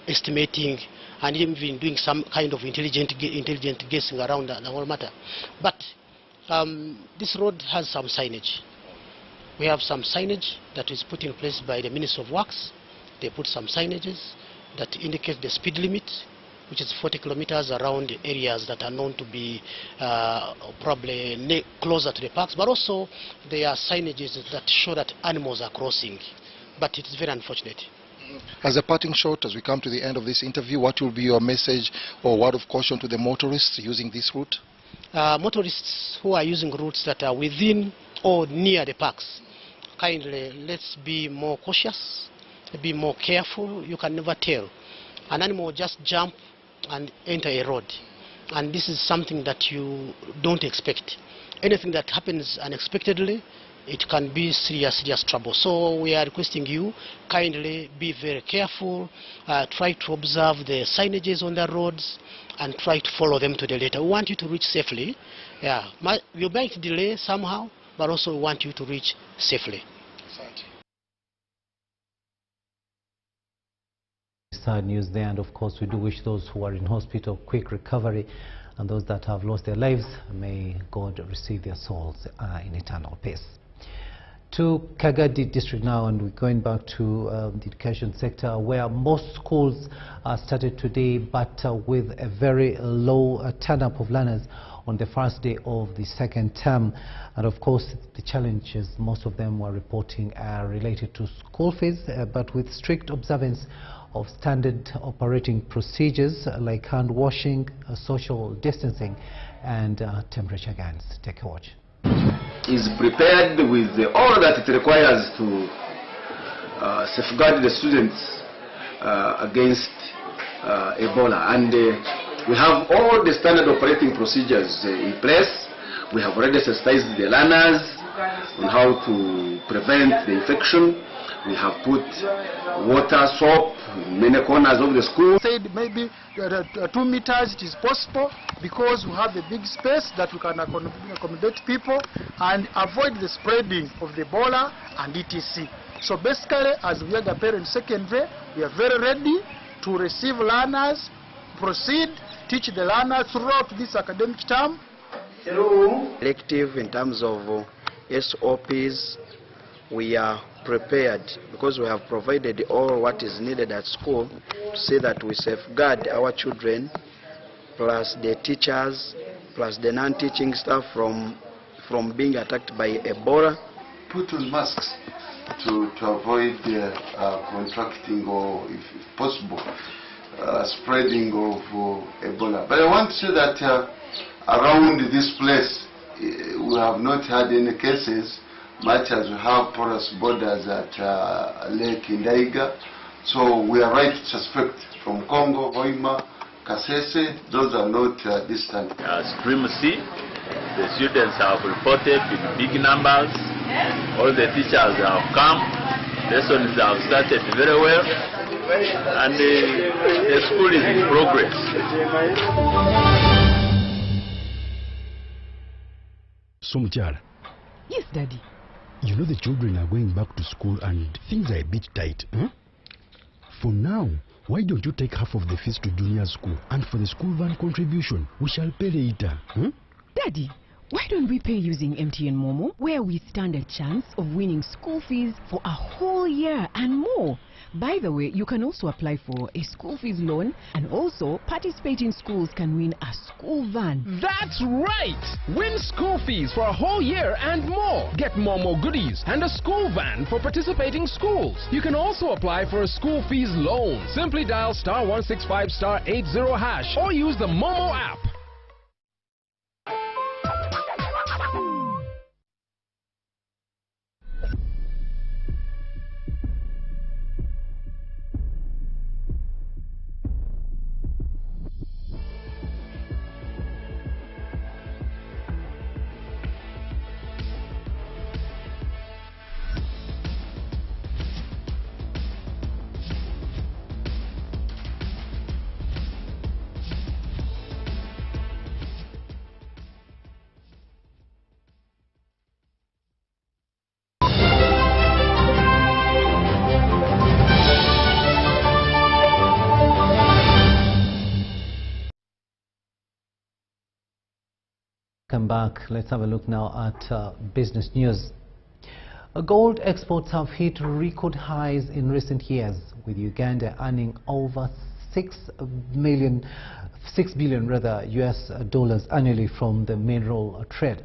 Speaker 28: estimating and even doing some kind of intelligent guessing around the whole matter. But this road has some signage. We have some signage that is put in place by the Ministry of Works. They put some signages that indicate the speed limit, which is 40 kilometers around areas that are known to be probably closer to the parks, but also there are signages that show that animals are crossing. But it is very unfortunate.
Speaker 27: As a parting shot, as we come to the end of this interview, what will be your message or word of caution to the motorists using this route?
Speaker 28: Motorists who are using routes that are within or near the parks, kindly let's be more cautious, be more careful. You can never tell. An animal will just jump and enter a road, and this is something that you don't expect. Anything that happens unexpectedly, it can be serious trouble. So we are requesting you, kindly be very careful, try to observe the signages on the roads and try to follow them to the letter. We want you to reach safely. Yeah, you might delay somehow, but also we want you to reach safely.
Speaker 12: Sad news there, and of course we do wish those who are in hospital quick recovery, and those that have lost their lives, may God receive their souls in eternal peace. To Kagadi district now, and we're going back to the education sector, where most schools started today, but with a very low turn-up of learners on the first day of the second term. And of course the challenges most of them were reporting are related to school fees, but with strict observance of standard operating procedures like hand washing, social distancing and temperature guns. Take a watch.
Speaker 7: Is prepared with all that it requires to safeguard the students against Ebola, and we have all the standard operating procedures in place. We have already sensitized the learners on how to prevent the infection. We have put water, soap in many corners of the school.
Speaker 8: Said maybe 2 meters it is possible because we have a big space that we can accommodate people and avoid the spreading of the Ebola and etc. So basically, as we are the parents secondary, we are very ready to receive learners, proceed, teach the learners throughout this academic term.
Speaker 10: Elective in terms of SOPs, we are prepared because we have provided all what is needed at school to say that we safeguard our children plus the teachers plus the non-teaching staff from being attacked by Ebola.
Speaker 11: Put on masks to avoid contracting or, if possible, spreading of Ebola. But I want to say that around this place we have not had any cases, much as we have porous borders at Lake Indaiga. So we are right to suspect from Congo, Hoima, Kasese, those are not distant.
Speaker 13: Supremacy, the students have reported in big numbers. All the teachers have come. Lessons have started very well. And the school is in progress.
Speaker 15: Somchara.
Speaker 16: Yes, Daddy.
Speaker 15: You know the children are going back to school and things are a bit tight, huh? For now, why don't you take half of the fees to junior school, and for the school van contribution, we shall pay later, huh?
Speaker 16: Daddy, why don't we pay using MTN Momo, where we stand a chance of winning school fees for a whole year and more? By the way, you can also apply for a school fees loan, and also participating schools can win a school van.
Speaker 1: That's right! Win school fees for a whole year and more. Get more goodies and a school van for participating schools. You can also apply for a school fees loan. Simply dial *165 *80# or use the Momo app.
Speaker 12: Come back. Let's have a look now at business news. Gold exports have hit record highs in recent years, with Uganda earning over $6 billion US dollars annually from the mineral trade.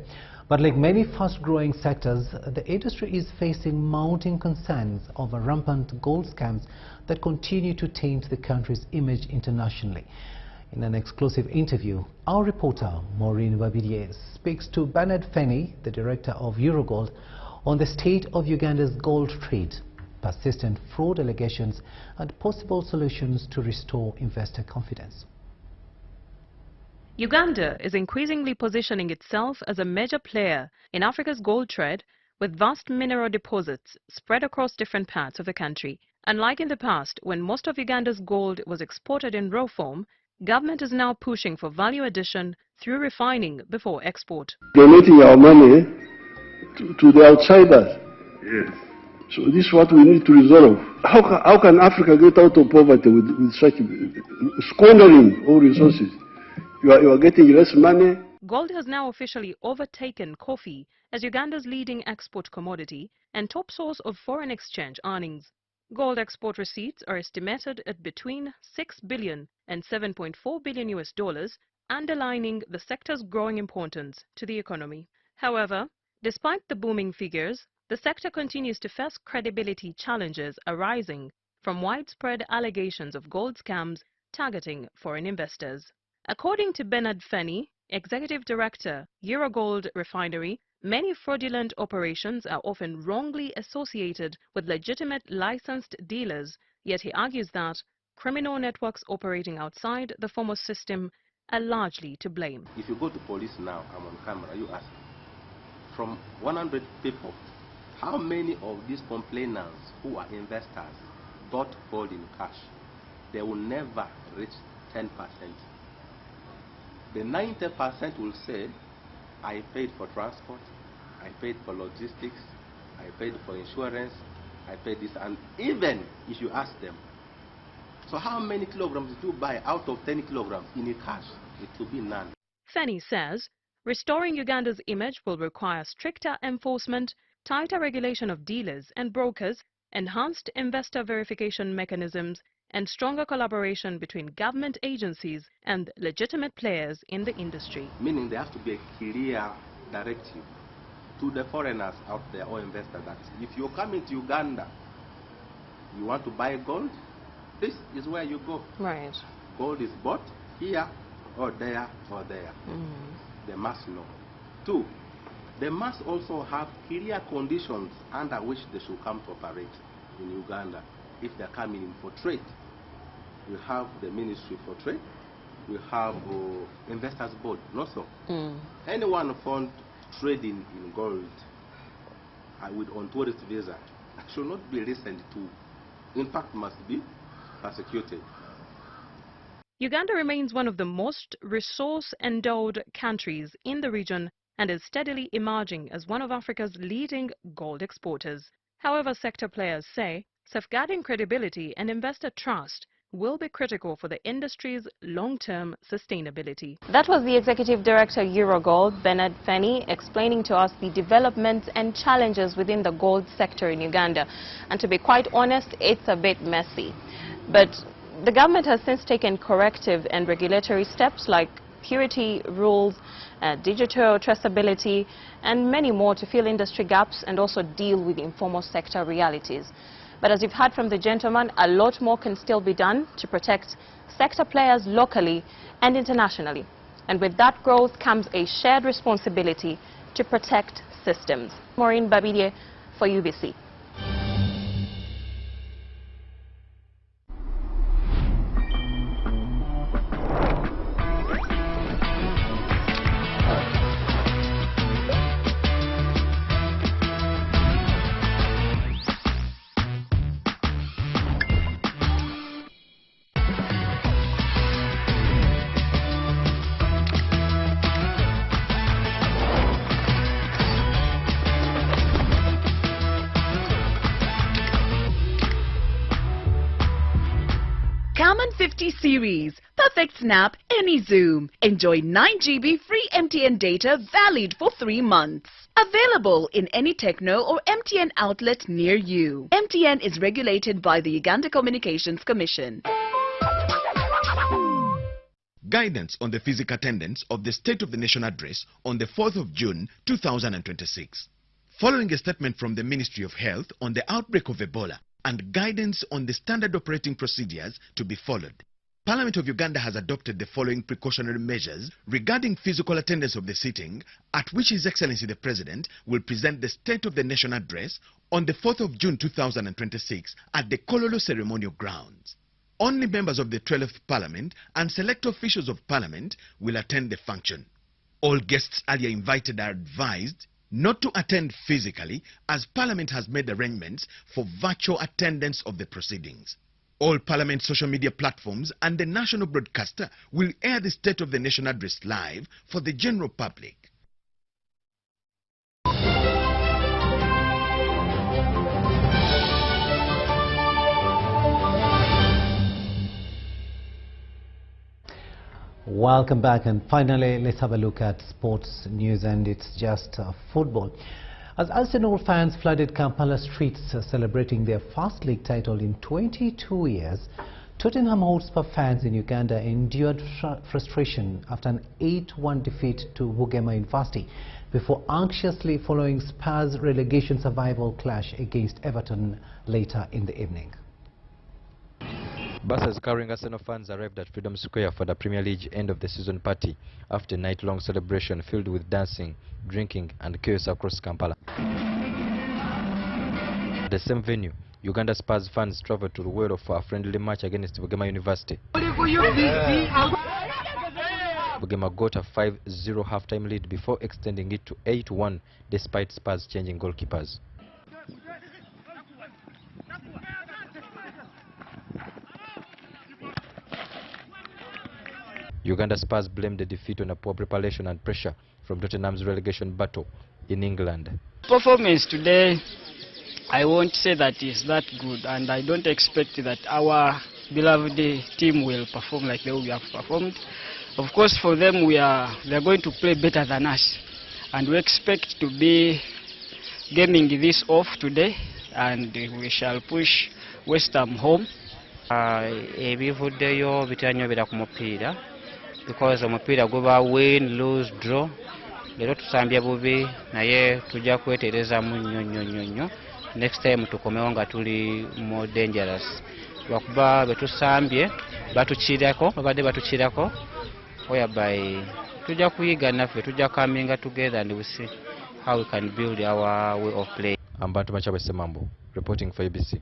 Speaker 12: But like many fast-growing sectors, the industry is facing mounting concerns over rampant gold scams that continue to taint the country's image internationally. In an exclusive interview, our reporter Maureen Wabidie speaks to Bernard Fenny, the director of Eurogold, on the state of Uganda's gold trade, persistent fraud allegations, and possible solutions to restore investor confidence.
Speaker 2: Uganda is increasingly positioning itself as a major player in Africa's gold trade, with vast mineral deposits spread across different parts of the country. Unlike in the past, when most of Uganda's gold was exported in raw form, government is now pushing for value addition through refining before export.
Speaker 6: Donating our money to the outsiders. Yes. So this is what we need to resolve. How can Africa get out of poverty with such squandering of resources? You are getting less money.
Speaker 2: Gold has now officially overtaken coffee as Uganda's leading export commodity and top source of foreign exchange earnings. Gold export receipts are estimated at between $6 billion and $7.4 billion US dollars, underlining the sector's growing importance to the economy. However, despite the booming figures, the sector continues to face credibility challenges arising from widespread allegations of gold scams targeting foreign investors. According to Bernard Fenny, Executive Director, Eurogold Refinery, many fraudulent operations are often wrongly associated with legitimate licensed dealers, yet he argues that criminal networks operating outside the formal system are largely to blame.
Speaker 9: If you go to police now, I'm on camera, you ask, from 100 people, how many of these complainants who are investors bought gold in cash? They will never reach 10%. The 90% will say, I paid for transport, I paid for logistics, I paid for insurance, I paid this, and even if you ask them, so how many kilograms did you buy out of 10 kilograms in cash? It will be none.
Speaker 2: Fenny says, restoring Uganda's image will require stricter enforcement, tighter regulation of dealers and brokers, enhanced investor verification mechanisms, and stronger collaboration between government agencies and legitimate players in the industry.
Speaker 9: Meaning there has to be a clear directive to the foreigners out there or investors that if you're coming to Uganda, you want to buy gold, this is where you go.
Speaker 2: Right.
Speaker 9: Gold is bought here or there or there. They must know. 2, they must also have clear conditions under which they should come to operate in Uganda if they're coming in for trade. We have the Ministry for Trade, we have Investors Board, not so. Anyone found trading in gold with on tourist visa should not be listened to. In fact, must be persecuted.
Speaker 2: Uganda remains one of the most resource-endowed countries in the region and is steadily emerging as one of Africa's leading gold exporters. However, sector players say safeguarding credibility and investor trust will be critical for the industry's long-term sustainability.
Speaker 3: That was the Executive Director Eurogold, Bernard Fenny, explaining to us the developments and challenges within the gold sector in Uganda. And to be quite honest, it's a bit messy. But the government has since taken corrective and regulatory steps like purity rules, digital traceability, and many more to fill industry gaps and also deal with informal sector realities. But as you've heard from the gentleman, a lot more can still be done to protect sector players locally and internationally. And with that growth comes a shared responsibility to protect systems. Maureen Babidie for UBC.
Speaker 14: Common 50 series, perfect snap, any zoom. Enjoy 9 GB free MTN data valid for 3 months. Available in any Techno or MTN outlet near you. MTN is regulated by the Uganda Communications Commission.
Speaker 17: Guidance on the physical attendance of the State of the Nation address on the 4th of June 2026. Following a statement from the Ministry of Health on the outbreak of Ebola and guidance on the standard operating procedures to be followed, Parliament of Uganda has adopted the following precautionary measures regarding physical attendance of the sitting at which His Excellency the President will present the State of the Nation address on the 4th of June 2026 at the Kololo Ceremonial Grounds. Only members of the 12th Parliament and select officials of Parliament will attend the function. All guests earlier invited are advised not to attend physically as Parliament has made arrangements for virtual attendance of the proceedings. All Parliament social media platforms and the national broadcaster will air the State of the Nation address live for the general public.
Speaker 12: Welcome back, and finally let's have a look at sports news, and it's just football. As Arsenal fans flooded Kampala streets celebrating their first league title in 22 years, Tottenham Hotspur fans in Uganda endured frustration after an 8-1 defeat to Bugema University before anxiously following Spurs' relegation survival clash against Everton later in the evening.
Speaker 18: Buses carrying Arsenal fans arrived at Freedom Square for the Premier League end-of-the-season party after a night-long celebration filled with dancing, drinking and chaos across Kampala. At the same venue, Uganda Spurs fans travelled to the Luwero for a friendly match against Bugema University. Bugema got a 5-0 half-time lead before extending it to 8-1 despite Spurs changing goalkeepers. Uganda Spurs blamed the defeat on a poor preparation and pressure from Tottenham's relegation battle in England.
Speaker 19: Performance today, I won't say that is that good, and I don't expect that our beloved team will perform like they have performed. Of course, for them, they're going to play better than us, and we expect to be gaming this off today, and we shall push West Ham home.
Speaker 20: Ebivuddeyo bitanyobera ku mupiira because omupiira guba win, lose, draw. Leero tusambye bubi naye tujja kweterezamu nnyo. Next time tukomewo nga tuli more dangerous. Lwakuba betusambye babadde batukirako whereby tujja kuyiga naffe, tujja coming together and we see how we can build our way of play.
Speaker 18: Ambantu Machabe Semambo, reporting for ABC.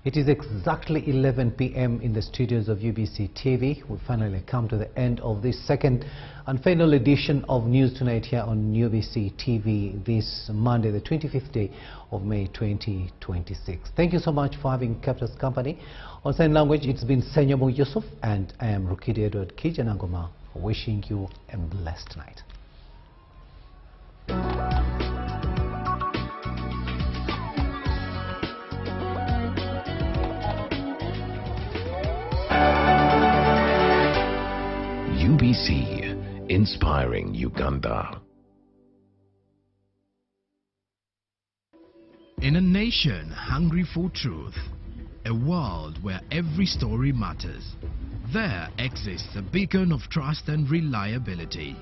Speaker 12: It is exactly 11 p.m. in the studios of UBC TV. We finally come to the end of this second and final edition of News Tonight here on UBC TV this Monday, the 25th day of May 2026. Thank you so much for having kept us company. On sign language, it's been Senyomo Yusuf, and I am Rukidi Kiijanangoma, wishing you a blessed night.
Speaker 4: UBC, inspiring Uganda.
Speaker 5: In a nation hungry for truth, a world where every story matters, there exists a beacon of trust and reliability.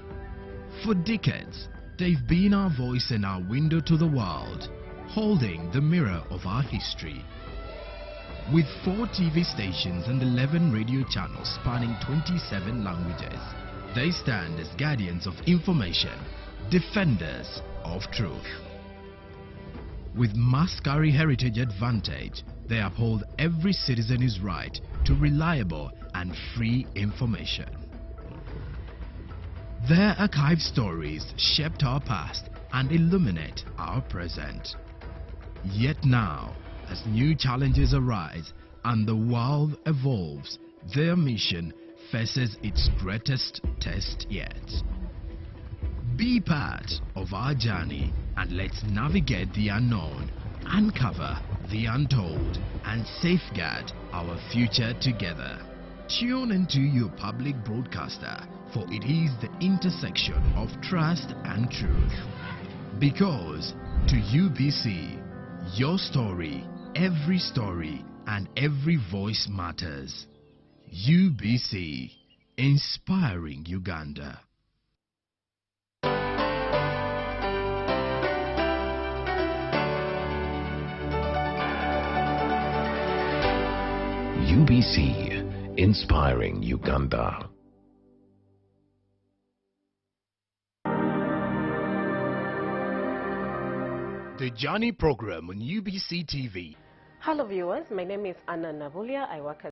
Speaker 5: For decades, they've been our voice and our window to the world, holding the mirror of our history. With 4 TV stations and 11 radio channels spanning 27 languages, they stand as guardians of information, defenders of truth. With Mascari Heritage Advantage, they uphold every citizen's right to reliable and free information. Their archived stories shaped our past and illuminate our present. Yet now, as new challenges arise and the world evolves, their mission faces its greatest test yet. Be part of our journey and let's navigate the unknown, uncover the untold, and safeguard our future together. Tune into your public broadcaster, for it is the intersection of trust and truth. Because to UBC, your story, and every voice matters. UBC, inspiring Uganda.
Speaker 4: UBC, inspiring Uganda.
Speaker 5: The Journey program on UBC TV.
Speaker 21: Hello viewers, my name is Anna Navulia. I work as